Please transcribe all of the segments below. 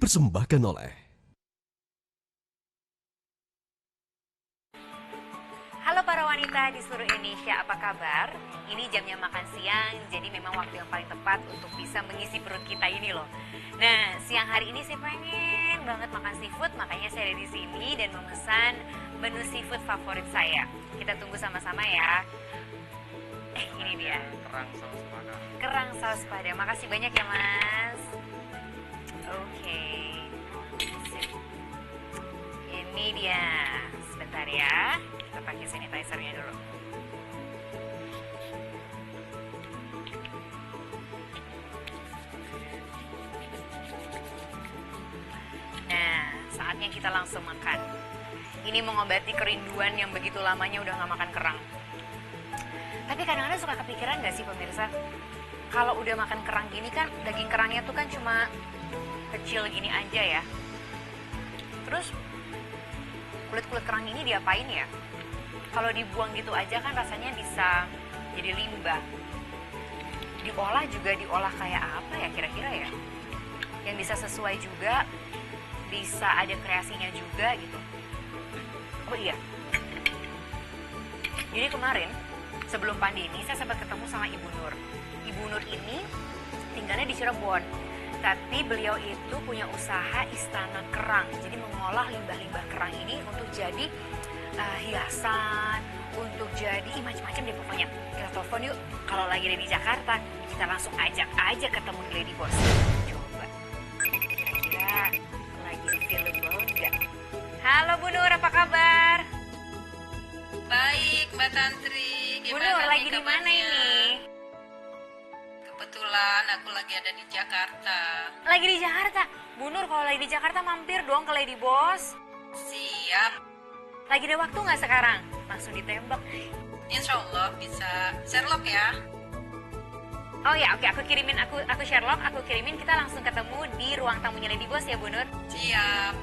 dipersembahkan oleh Halo para wanita di seluruh Indonesia, apa kabar? Ini jamnya makan siang, jadi memang waktu yang paling tepat untuk bisa mengisi perut kita ini loh. Nah, siang hari ini saya pengen banget makan seafood, makanya saya ada di sini dan memesan menu seafood favorit saya. Kita tunggu sama-sama ya. Ini dia. Kerang saus padang. Kerang saus padang. Makasih banyak ya, Mas. Oke. Sip. Ini dia. Sebentar ya. Kita pakai sanitizer-nya dulu. Nah, saatnya kita langsung makan. Ini mengobati kerinduan yang begitu lamanya udah gak makan kerang. Tapi kadang-kadang suka kepikiran gak sih pemirsa? Kalau udah makan kerang gini kan, daging kerangnya tuh kan cuma kecil gini aja ya. Terus kulit-kulit kerang ini diapain ya? Kalau dibuang gitu aja kan rasanya bisa jadi limbah. Diolah juga diolah kayak apa ya kira-kira ya? Yang bisa sesuai juga, bisa ada kreasinya juga gitu. Oh iya, jadi kemarin sebelum pandemi saya sempat ketemu sama Ibu Nur. Ibu Nur ini tinggalnya di Cirebon, tapi beliau itu punya usaha istana kerang. Jadi mengolah limbah-limbah kerang ini untuk jadi hiasan, untuk jadi macam-macam deh pokoknya. Kita telepon yuk, kalau lagi ada di Jakarta, kita langsung ajak aja ketemu di Lady Boss. Coba, kira-kira lagi available nggak? Halo Bu Nur, apa kabar? Baik, Mbak Tantri. Bu Gimana Nur, nih lagi di mana kabarnya? ini? Kebetulan aku lagi ada di Jakarta. Lagi di Jakarta. Bu Nur, kalau lagi di Jakarta mampir dong ke Lady Boss. Siap. Lagi ada waktu nggak sekarang? Langsung ditembak. Insya Allah bisa. Sherlock ya. Oh ya, oke. Aku Sherlock. Aku kirimin, kita langsung ketemu di ruang tamunya Lady Boss ya, Bu Nur. Siap.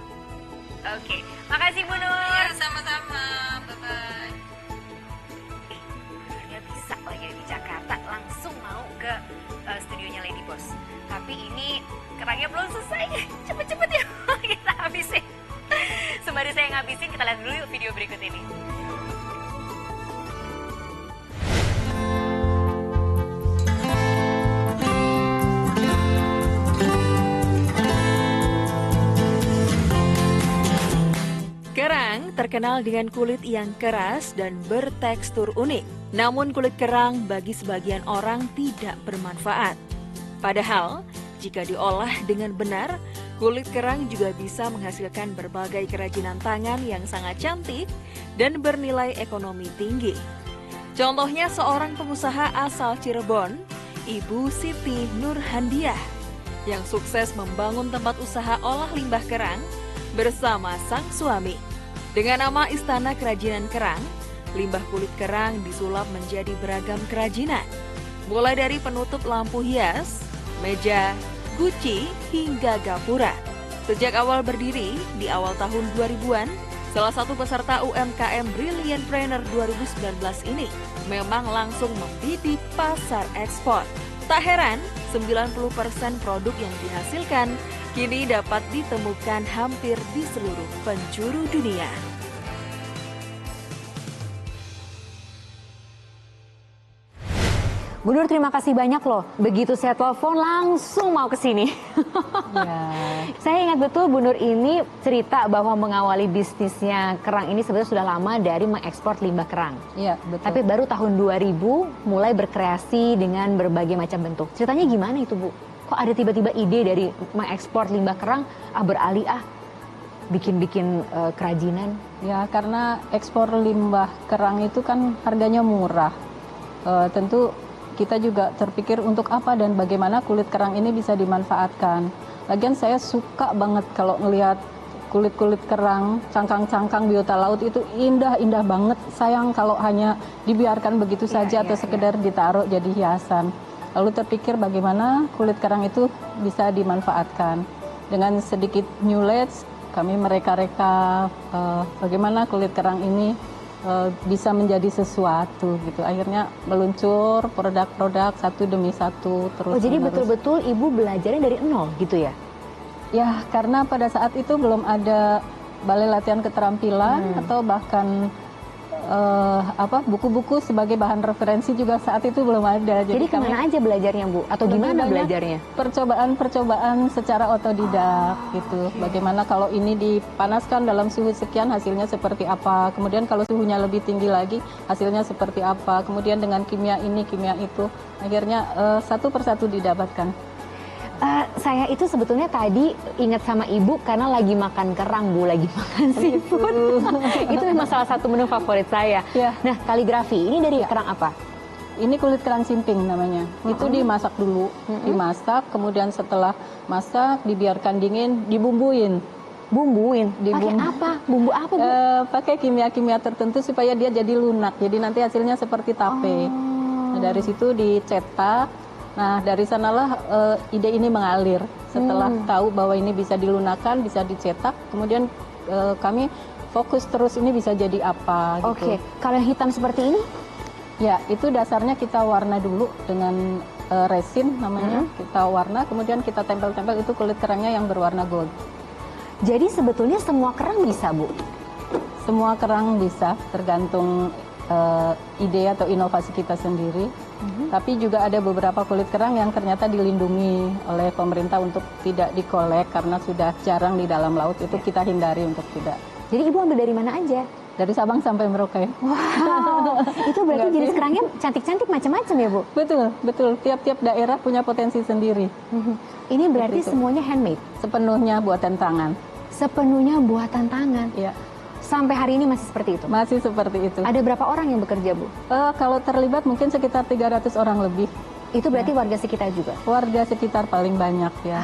Oke. Makasih, Bu Nur. Iya, sama-sama. Bye-bye. Dia bisa lagi ada di Jakarta, langsung mau ke studionya Lady Boss. Tapi ini kerangnya belum selesai. Cepet-cepet ya, kita habisin. Sembari saya ngabisin, kita lihat dulu yuk video berikut ini. Kerang terkenal dengan kulit yang keras dan bertekstur unik. Namun kulit kerang bagi sebagian orang tidak bermanfaat. Padahal, jika diolah dengan benar, kulit kerang juga bisa menghasilkan berbagai kerajinan tangan yang sangat cantik dan bernilai ekonomi tinggi. Contohnya seorang pengusaha asal Cirebon, Ibu Siti Nurhandiah, yang sukses membangun tempat usaha olah limbah kerang bersama sang suami. Dengan nama Istana Kerajinan Kerang, limbah kulit kerang disulap menjadi beragam kerajinan. Mulai dari penutup lampu hias, meja, guci, hingga gapura. Sejak awal berdiri, di awal tahun 2000-an, salah satu peserta UMKM Brilliantpreneur 2019 ini memang langsung membidik pasar ekspor. Tak heran, 90% produk yang dihasilkan kini dapat ditemukan hampir di seluruh penjuru dunia. Bu Nur, terima kasih banyak loh. Begitu saya telepon langsung mau ke sini. Ya. Saya ingat betul Bu Nur ini cerita bahwa mengawali bisnisnya kerang ini sebenarnya sudah lama dari mengekspor limbah kerang. Iya, betul. Tapi baru tahun 2000 mulai berkreasi dengan berbagai macam bentuk. Ceritanya gimana itu Bu? Kok ada tiba-tiba ide dari mengekspor limbah kerang, beralih bikin-bikin kerajinan? Ya, karena ekspor limbah kerang itu kan harganya murah. Tentu kita juga terpikir untuk apa dan bagaimana kulit kerang ini bisa dimanfaatkan. Lagian saya suka banget kalau ngelihat kulit-kulit kerang, cangkang-cangkang biota laut itu indah-indah banget. Sayang kalau hanya dibiarkan begitu saja atau sekedar ditaruh jadi hiasan. Lalu terpikir bagaimana kulit kerang itu bisa dimanfaatkan. Dengan sedikit knowledge, kami mereka-reka bagaimana kulit kerang ini bisa menjadi sesuatu gitu. Akhirnya meluncur produk-produk satu demi satu terus. Oh, jadi menerus. betul-betul Ibu belajarnya dari nol gitu ya? Ya, karena pada saat itu belum ada balai latihan keterampilan atau bahkan buku-buku sebagai bahan referensi juga saat itu belum ada. Jadi kemana aja belajarnya Bu? Atau gimana belajarnya? Percobaan secara otodidak gitu. Bagaimana kalau ini dipanaskan dalam suhu sekian hasilnya seperti apa. Kemudian kalau suhunya lebih tinggi lagi hasilnya seperti apa. Kemudian dengan kimia ini, kimia itu. Akhirnya satu persatu didapatkan. Saya itu sebetulnya tadi ingat sama Ibu karena lagi makan kerang Bu, lagi makan seafood. Itu memang salah satu menu favorit saya. Ya. Nah, kaligrafi ini dari kerang apa? Ini kulit kerang simping namanya. Itu dimasak dulu, dimasak, kemudian setelah masak dibiarkan dingin, dibumbuin. Pakai apa? Bumbu apa Bu? Pakai kimia-kimia tertentu supaya dia jadi lunak. Jadi nanti hasilnya seperti tape. Nah, dari situ dicetak. Nah, dari sanalah ide ini mengalir. Setelah tahu bahwa ini bisa dilunakkan, bisa dicetak, kemudian kami fokus terus ini bisa jadi apa gitu. Oke, kalau yang hitam seperti ini? Ya, itu dasarnya kita warna dulu dengan resin namanya. Kita warna, kemudian kita tempel-tempel, itu kulit kerangnya yang berwarna gold. Jadi sebetulnya semua kerang bisa Bu? Semua kerang bisa, tergantung ide atau inovasi kita sendiri. Tapi juga ada beberapa kulit kerang yang ternyata dilindungi oleh pemerintah untuk tidak dikolek karena sudah jarang di dalam laut. Itu kita hindari untuk tidak. Jadi Ibu ambil dari mana aja? Dari Sabang sampai Merauke. Wow, itu berarti jenis kerangnya cantik-cantik macam-macam ya Bu? Betul, betul. Tiap-tiap daerah punya potensi sendiri. Ini berarti Seperti itu. semuanya handmade? Sepenuhnya buatan tangan. Sepenuhnya buatan tangan? Ya. Sampai hari ini masih seperti itu? Masih seperti itu. Ada berapa orang yang bekerja Bu? Kalau terlibat mungkin sekitar 300 orang lebih. Itu berarti warga sekitar juga? Warga sekitar paling banyak ya.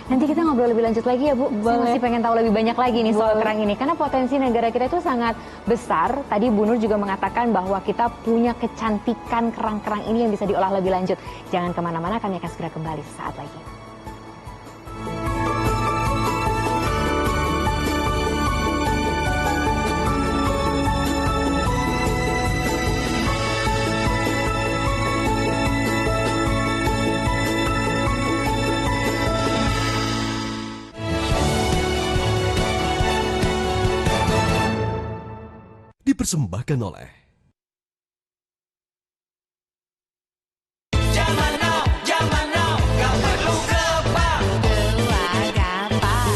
Nanti kita ngobrol lebih lanjut lagi ya Bu. Saya Boleh. masih pengen tahu lebih banyak lagi nih soal Boleh. kerang ini. Karena potensi negara kita itu sangat besar. Tadi Bu Nur juga mengatakan bahwa kita punya kecantikan kerang-kerang ini yang bisa diolah lebih lanjut. Jangan kemana-mana, kami akan segera kembali sesaat lagi. Dipersembahkan oleh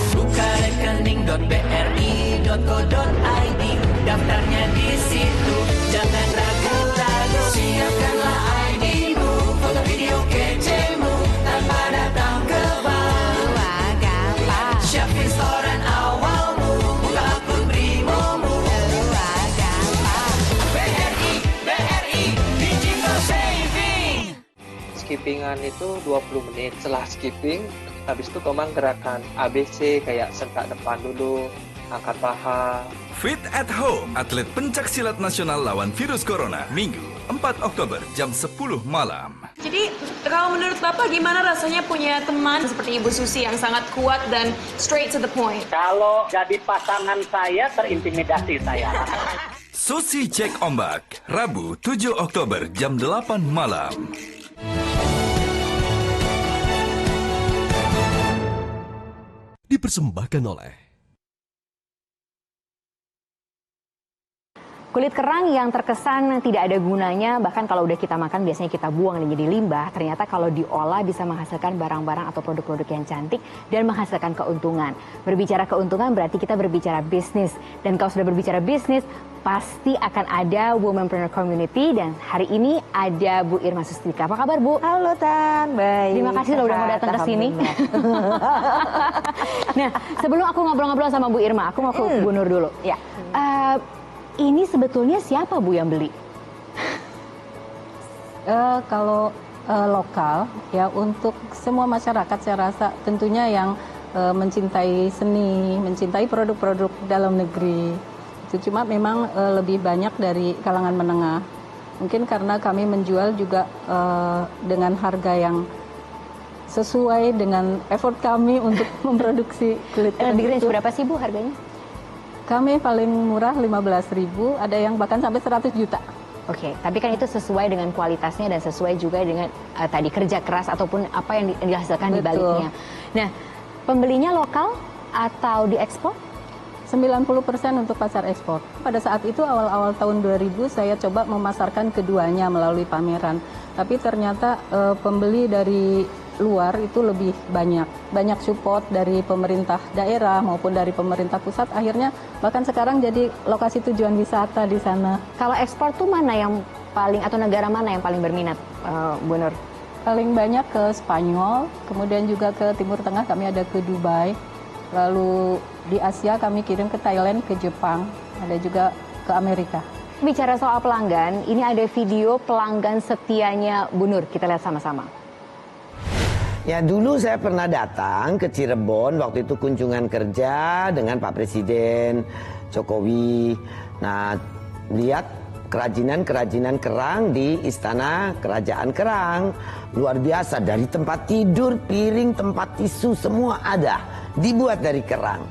Buka rekening.bri.co.id, daftarnya di situ. Jangan ragu-ragu, siapkanlah ID-mu, foto video kecemu tanpa datang ke bank. Siapin setoran awalmu, buka akun Brimomu. BRI Digital Saving. Skippingan itu 20 menit. Setelah skipping, habis itu Tomang gerakan ABC kayak sentak depan dulu, angkat paha. Fit at Home, atlet pencak silat nasional lawan virus corona, Minggu 4 Oktober jam 10 malam. Jadi kalau menurut Bapak gimana rasanya punya teman seperti Ibu Susi yang sangat kuat dan straight to the point? Kalau jadi pasangan saya terintimidasi saya. Susi Cek Ombak, Rabu 7 Oktober jam 8 malam. dipersembahkan oleh Kulit kerang yang terkesan tidak ada gunanya, bahkan kalau udah kita makan biasanya kita buang dan jadi limbah, ternyata kalau diolah bisa menghasilkan barang-barang atau produk-produk yang cantik dan menghasilkan keuntungan. Berbicara keuntungan berarti kita berbicara bisnis. Dan kalau sudah berbicara bisnis, pasti akan ada Womanpreneur Community, dan hari ini ada Bu Irma Sustika. Apa kabar Bu? Halo Tan, baik. Terima kasih sudah mau datang ke sini. Nah, sebelum aku ngobrol-ngobrol sama Bu Irma, aku mau ke Bu Nur dulu. Ya. Ini sebetulnya siapa Bu yang beli? Kalau lokal ya, untuk semua masyarakat saya rasa tentunya yang mencintai seni, mencintai produk-produk dalam negeri. Itu cuma memang lebih banyak dari kalangan menengah. Mungkin karena kami menjual juga dengan harga yang sesuai dengan effort kami untuk memproduksi kulit kerang. Di range berapa sih Bu harganya? Kami paling murah 15.000, ada yang bahkan sampai 100 juta. Oke, tapi kan itu sesuai dengan kualitasnya dan sesuai juga dengan tadi kerja keras ataupun apa yang dihasilkan di baliknya. Nah, Pembelinya lokal atau diekspor? 90% untuk pasar ekspor. Pada saat itu awal-awal tahun 2000 saya coba memasarkan keduanya melalui pameran. Tapi ternyata pembeli dari luar itu lebih banyak. Banyak support dari pemerintah daerah maupun dari pemerintah pusat. Akhirnya bahkan sekarang jadi lokasi tujuan wisata di sana. Kalau ekspor tuh mana yang paling, atau negara mana yang paling berminat, Bu Nur? Paling banyak ke Spanyol, kemudian juga ke Timur Tengah kami ada ke Dubai. Lalu di Asia kami kirim ke Thailand, ke Jepang, ada juga ke Amerika. Bicara soal pelanggan, ini ada video pelanggan setianya Bu Nur. Kita lihat sama-sama. Ya, dulu saya pernah datang ke Cirebon, waktu itu kunjungan kerja dengan Pak Presiden Jokowi. Nah, lihat kerajinan-kerajinan kerang di Istana Kerajaan Kerang. Luar biasa, dari tempat tidur, piring, tempat tisu, semua ada. Dibuat dari kerang.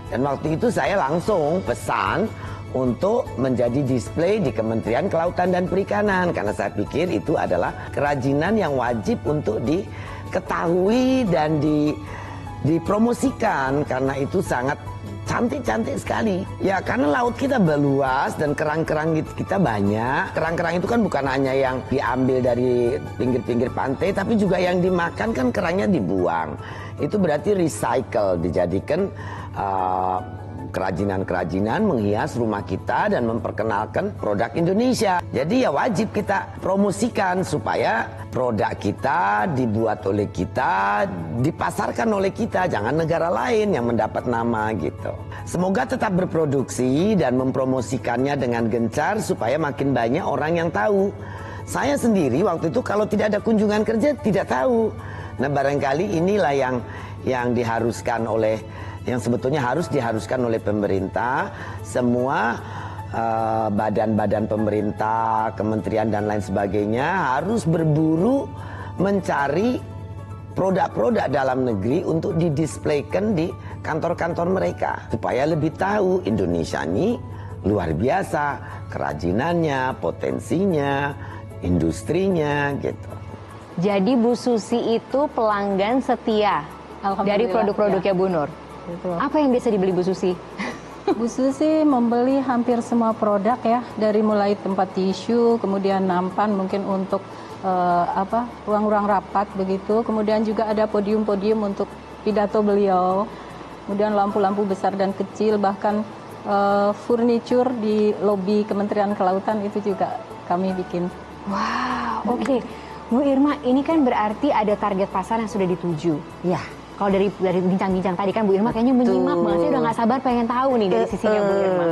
Dan waktu itu saya langsung pesan untuk menjadi display di Kementerian Kelautan dan Perikanan. Karena saya pikir itu adalah kerajinan yang wajib untuk diketahui dan dipromosikan. Karena itu sangat cantik-cantik sekali. Ya, karena laut kita berluas dan kerang-kerang kita banyak. Kerang-kerang itu kan bukan hanya yang diambil dari pinggir-pinggir pantai, tapi juga yang dimakan kan kerangnya dibuang. Itu berarti recycle, dijadikan kerajinan-kerajinan menghias rumah kita dan memperkenalkan produk Indonesia. Jadi ya wajib kita promosikan supaya produk kita dibuat oleh kita, dipasarkan oleh kita, jangan negara lain yang mendapat nama gitu. Semoga tetap berproduksi dan mempromosikannya dengan gencar supaya makin banyak orang yang tahu. Saya sendiri waktu itu kalau tidak ada kunjungan kerja tidak tahu. Nah, barangkali inilah yang diharuskan oleh, yang sebetulnya harus diharuskan oleh pemerintah. Semua badan-badan pemerintah, kementerian dan lain sebagainya harus berburu mencari produk-produk dalam negeri untuk didisplaykan di kantor-kantor mereka supaya lebih tahu Indonesia ini luar biasa kerajinannya, potensinya, industrinya gitu. Jadi Bu Susi itu pelanggan setia dari produk-produknya Bu Nur. Betul. Apa yang biasa dibeli Bu Susi? Bu Susi membeli hampir semua produk ya, dari mulai tempat tisu, kemudian nampan mungkin untuk ruang-ruang rapat begitu, kemudian juga ada podium-podium untuk pidato beliau, kemudian lampu-lampu besar dan kecil, bahkan furniture di lobi Kementerian Kelautan itu juga kami bikin. Wow, oke. Bu Irma, ini kan berarti ada target pasar yang sudah dituju. Ya. Kalau dari bincang-bincang tadi kan Bu Irma kayaknya menyimak banget. Saya udah nggak sabar pengen tahu nih dari sisinya Bu Irma.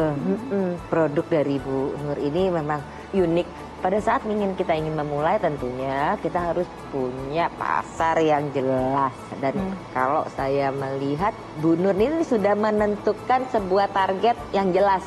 Produk dari Bu Nur ini memang unik. Pada saat kita ingin memulai tentunya kita harus punya pasar yang jelas. Dan kalau saya melihat Bu Nur ini sudah menentukan sebuah target yang jelas.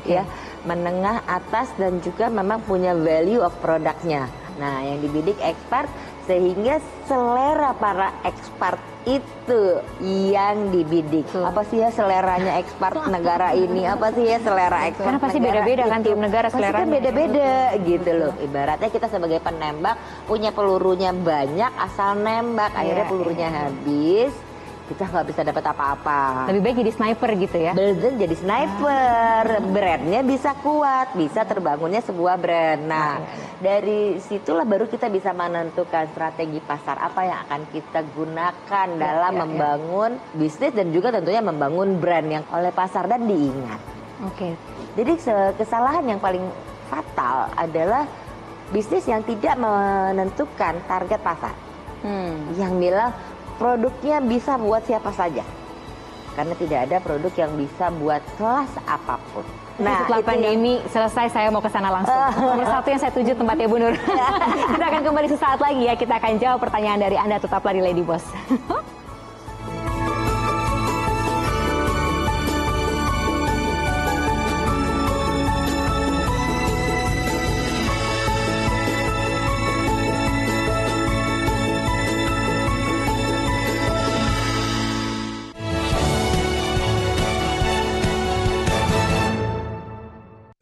Ya, menengah, atas, dan juga memang punya value of produknya. Nah, yang dibidik expert sehingga selera para expert itu yang dibidik. Apa sih ya seleranya expert negara ini? Apa sih ya selera expert? Karena pasti beda-beda kan tiap negara seleranya. seleranya. Pasti kan beda-beda gitu loh. Ibaratnya kita sebagai penembak punya pelurunya banyak, asal nembak akhirnya pelurunya habis. Kita nggak bisa dapat apa-apa. Lebih baik jadi sniper gitu ya? Betul, jadi sniper. Brandnya bisa kuat, bisa terbangunnya sebuah brand. Nah, dari situlah baru kita bisa menentukan strategi pasar apa yang akan kita gunakan dalam membangun bisnis dan juga tentunya membangun brand yang oleh pasar dan diingat. Jadi kesalahan yang paling fatal adalah bisnis yang tidak menentukan target pasar. Yang bilang produknya bisa buat siapa saja. Karena tidak ada produk yang bisa buat kelas apapun. Nah, setelah pandemi selesai saya mau ke sana langsung. Nomor satu yang saya tuju tempatnya Bu Nur. Kita akan kembali sesaat lagi ya. Kita akan jawab pertanyaan dari Anda, tetaplah di Lady Boss.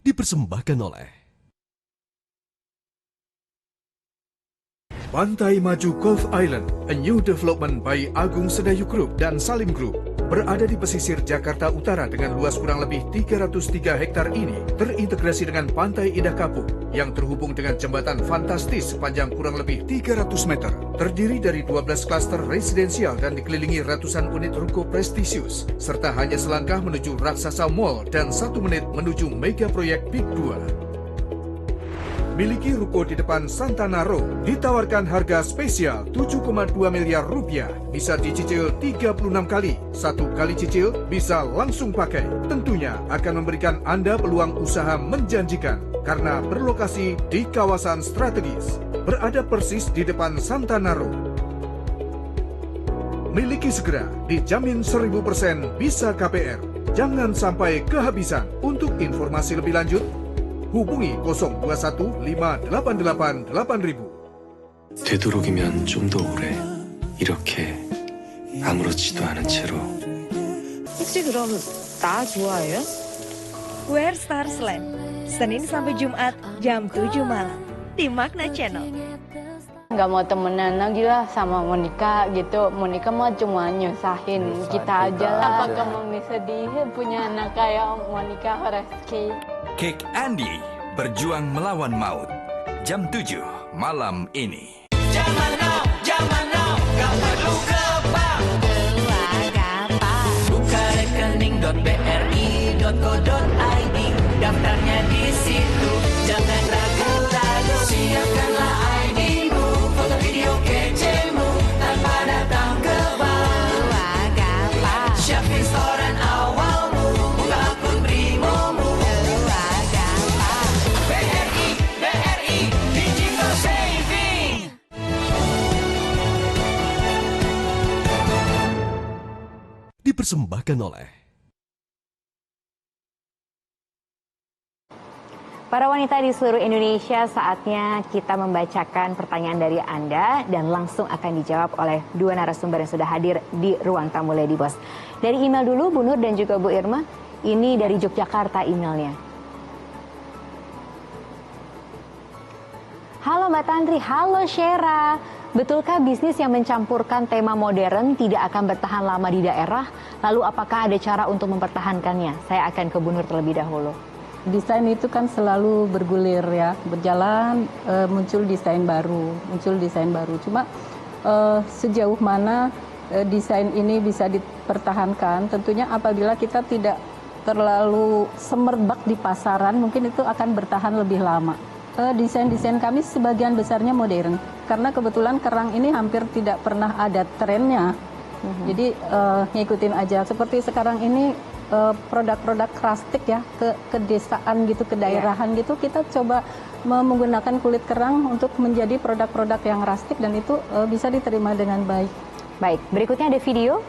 Dipersembahkan oleh Pantai Maju Golf Island, a new development by Agung Sedayu Group dan Salim Group, berada di pesisir Jakarta Utara dengan luas kurang lebih 303 hektar ini terintegrasi dengan Pantai Indah Kapuk yang terhubung dengan jembatan fantastis sepanjang kurang lebih 300 meter. Terdiri dari 12 klaster residensial dan dikelilingi ratusan unit ruko prestisius, serta hanya selangkah menuju Raksasa Mall dan 1 menit menuju mega proyek Big 2. Miliki ruko di depan Santana Road, ditawarkan harga spesial 7,2 miliar rupiah, bisa dicicil 36 kali, 1 kali cicil bisa langsung pakai. Tentunya akan memberikan Anda peluang usaha menjanjikan karena berlokasi di kawasan strategis, berada persis di depan Santana Road. Miliki segera, dijamin 1000% bisa KPR. Jangan sampai kehabisan. Untuk informasi lebih lanjut, hubungi 021-588-8000. 되도록이면 좀 더 오래 이렇게 아무렇지도 않은 채로. 혹시 그럼 나 좋아해요? Wear Stars Land, Senin sampai Jumat jam 7 malam di Magna Channel. Nggak mau temenan lagi lah sama Monica gitu. Monica mah cuma nyusahin kita aja lah. Apakah Mami sedih punya anak kayak Monica Horeski? Kick Andy, berjuang melawan maut. Jam 7 malam ini. Zaman now, gak perlu ke bank. Buka rekening.bri.co.id, daftarnya di situ. Jangan ragu-ragu, siapkanlah ID-mu, foto video kecemu tanpa datang ke bank. Siapin setoran awalmu, buka akun Brimomu. BRI, Digital Saving. Dipersembahkan oleh para wanita di seluruh Indonesia, saatnya kita membacakan pertanyaan dari Anda dan langsung akan dijawab oleh dua narasumber yang sudah hadir di ruang tamu Lady Boss. Dari email dulu, Bu Nur dan juga Bu Irma. Ini dari Yogyakarta emailnya. Halo Mbak Tantri, halo Shera. Betulkah bisnis yang mencampurkan tema modern tidak akan bertahan lama di daerah? Lalu apakah ada cara untuk mempertahankannya? Saya akan ke Bu Nur terlebih dahulu. Desain itu kan selalu bergulir ya, berjalan muncul desain baru. Cuma sejauh mana desain ini bisa dipertahankan, tentunya apabila kita tidak terlalu semerbak di pasaran, mungkin itu akan bertahan lebih lama. Desain-desain kami sebagian besarnya modern, karena kebetulan kerang ini hampir tidak pernah ada trennya. Jadi ngikutin aja. Seperti sekarang ini produk-produk rustic ya, ke desaan gitu, ke daerahan gitu, kita coba menggunakan kulit kerang untuk menjadi produk-produk yang rustic dan itu bisa diterima dengan baik. Baik, berikutnya ada video.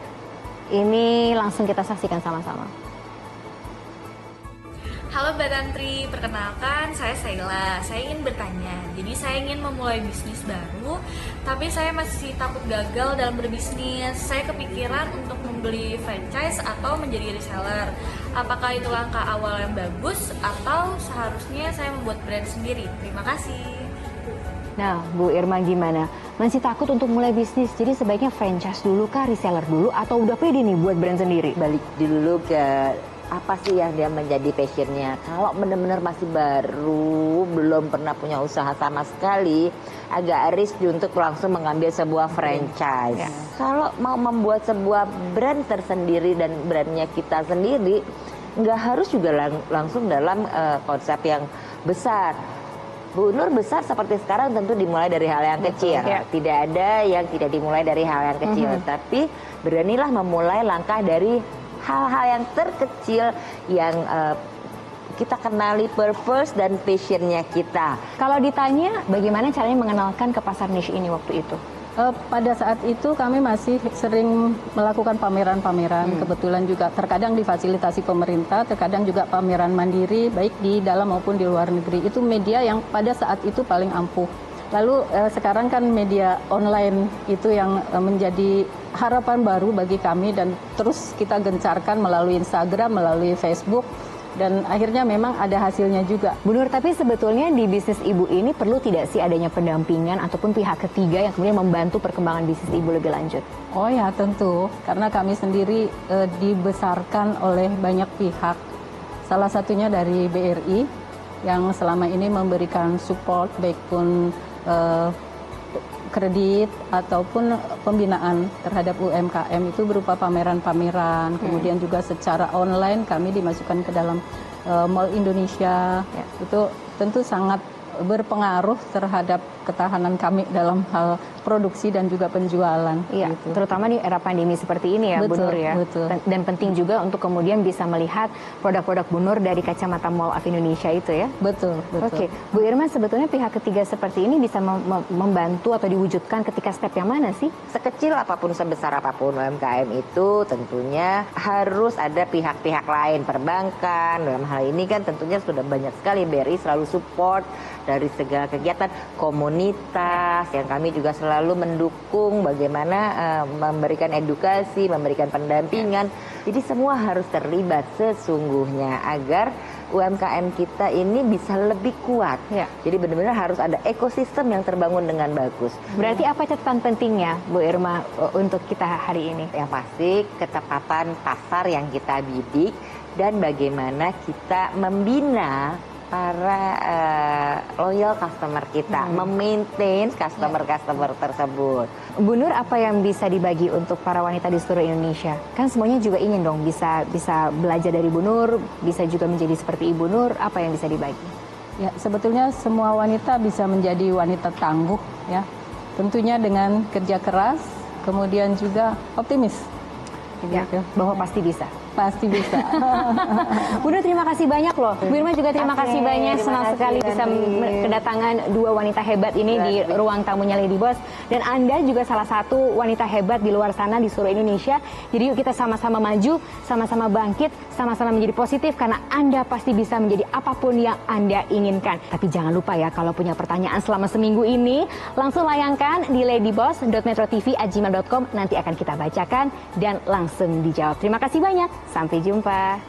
Ini langsung kita saksikan sama-sama. Halo Mbak Tantri, perkenalkan saya Saila. Saya ingin bertanya, jadi saya ingin memulai bisnis baru, tapi saya masih takut gagal dalam berbisnis. Saya kepikiran untuk membeli franchise atau menjadi reseller. Apakah itu langkah awal yang bagus atau seharusnya saya membuat brand sendiri? Terima kasih. Nah, Bu Irma gimana? Masih takut untuk mulai bisnis, jadi sebaiknya franchise dulu kah, reseller dulu, atau udah pede nih buat brand sendiri? Balik dulu ke apa sih yang dia menjadi passionnya. Kalau benar-benar masih baru, belum pernah punya usaha sama sekali, agak risky untuk langsung mengambil sebuah franchise. Ya. Kalau mau membuat sebuah brand tersendiri dan brandnya kita sendiri, nggak harus juga langsung dalam konsep yang besar. Bu Nur, besar seperti sekarang tentu dimulai dari hal yang kecil. Ya. Tidak ada yang tidak dimulai dari hal yang kecil. Tapi beranilah memulai langkah dari hal-hal yang terkecil yang kita kenali purpose dan passionnya kita. Kalau ditanya bagaimana caranya mengenalkan ke pasar niche ini waktu itu? Pada saat itu kami masih sering melakukan pameran-pameran. Kebetulan juga terkadang difasilitasi pemerintah, terkadang juga pameran mandiri, baik di dalam maupun di luar negeri. Itu media yang pada saat itu paling ampuh. Lalu sekarang kan media online itu yang menjadi harapan baru bagi kami dan terus kita gencarkan melalui Instagram, melalui Facebook, dan akhirnya memang ada hasilnya juga. Bu Nur, tapi sebetulnya di bisnis ibu ini perlu tidak sih adanya pendampingan ataupun pihak ketiga yang kemudian membantu perkembangan bisnis ibu lebih lanjut? Oh ya tentu, karena kami sendiri dibesarkan oleh banyak pihak. Salah satunya dari BRI yang selama ini memberikan support baik pun kredit ataupun pembinaan terhadap UMKM itu berupa pameran-pameran, kemudian juga secara online kami dimasukkan ke dalam Mall Indonesia. Itu tentu sangat berpengaruh terhadap ketahanan kami dalam hal produksi dan juga penjualan. Iya, gitu. Terutama di era pandemi seperti ini ya, Bu Nur ya. Betul. Dan penting juga untuk kemudian bisa melihat produk-produk Bu Nur dari kacamata Mall of Indonesia itu ya. Betul. Oke, Bu Irma, sebetulnya pihak ketiga seperti ini bisa membantu atau diwujudkan ketika step yang mana sih? Sekecil apapun, sebesar apapun UMKM itu tentunya harus ada pihak-pihak lain, perbankan. Dalam hal ini kan tentunya sudah banyak sekali BRI selalu support dari segala kegiatan komunitas yang kami juga selalu mendukung bagaimana memberikan edukasi, memberikan pendampingan. Jadi semua harus terlibat sesungguhnya agar UMKM kita ini bisa lebih kuat. Jadi benar-benar harus ada ekosistem yang terbangun dengan bagus. Berarti apa catatan pentingnya, Bu Irma, untuk kita hari ini? Yang pasti ketepatan pasar yang kita bidik dan bagaimana kita membina para loyal customer kita, memaintain customer-customer tersebut. Bu Nur, apa yang bisa dibagi untuk para wanita di seluruh Indonesia? Kan semuanya juga ingin dong bisa belajar dari Bu Nur, bisa juga menjadi seperti Ibu Nur. Apa yang bisa dibagi? Ya, sebetulnya semua wanita bisa menjadi wanita tangguh ya. Tentunya dengan kerja keras, kemudian juga optimis. Ya, bahwa pasti bisa. Pasti bisa. Bu Nur, terima kasih banyak loh. Bu Irma juga terima kasih banyak. Senang sekali bisa kedatangan dua wanita hebat ini di ruang tamunya Lady Boss. Dan Anda juga salah satu wanita hebat di luar sana di seluruh Indonesia. Jadi yuk kita sama-sama maju, sama-sama bangkit, sama-sama menjadi positif karena Anda pasti bisa menjadi apapun yang Anda inginkan. Tapi jangan lupa ya, kalau punya pertanyaan selama seminggu ini, langsung layangkan di ladyboss.metrotv@gmail.com. Nanti akan kita bacakan dan langsung dijawab. Terima kasih banyak. Sampai jumpa.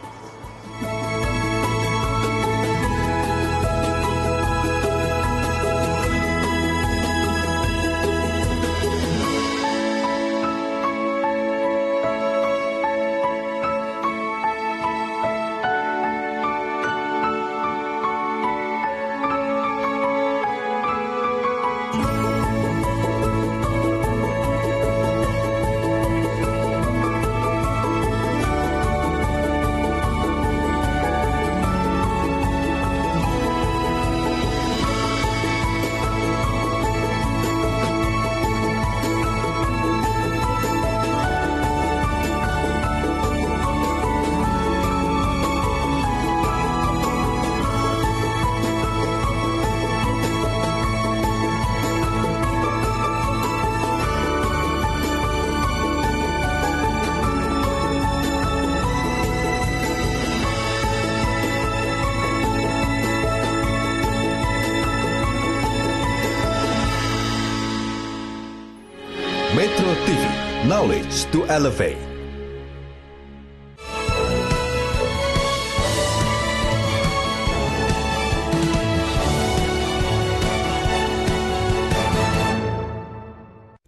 Metro TV, knowledge to elevate.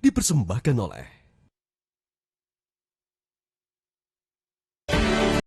Dipersembahkan oleh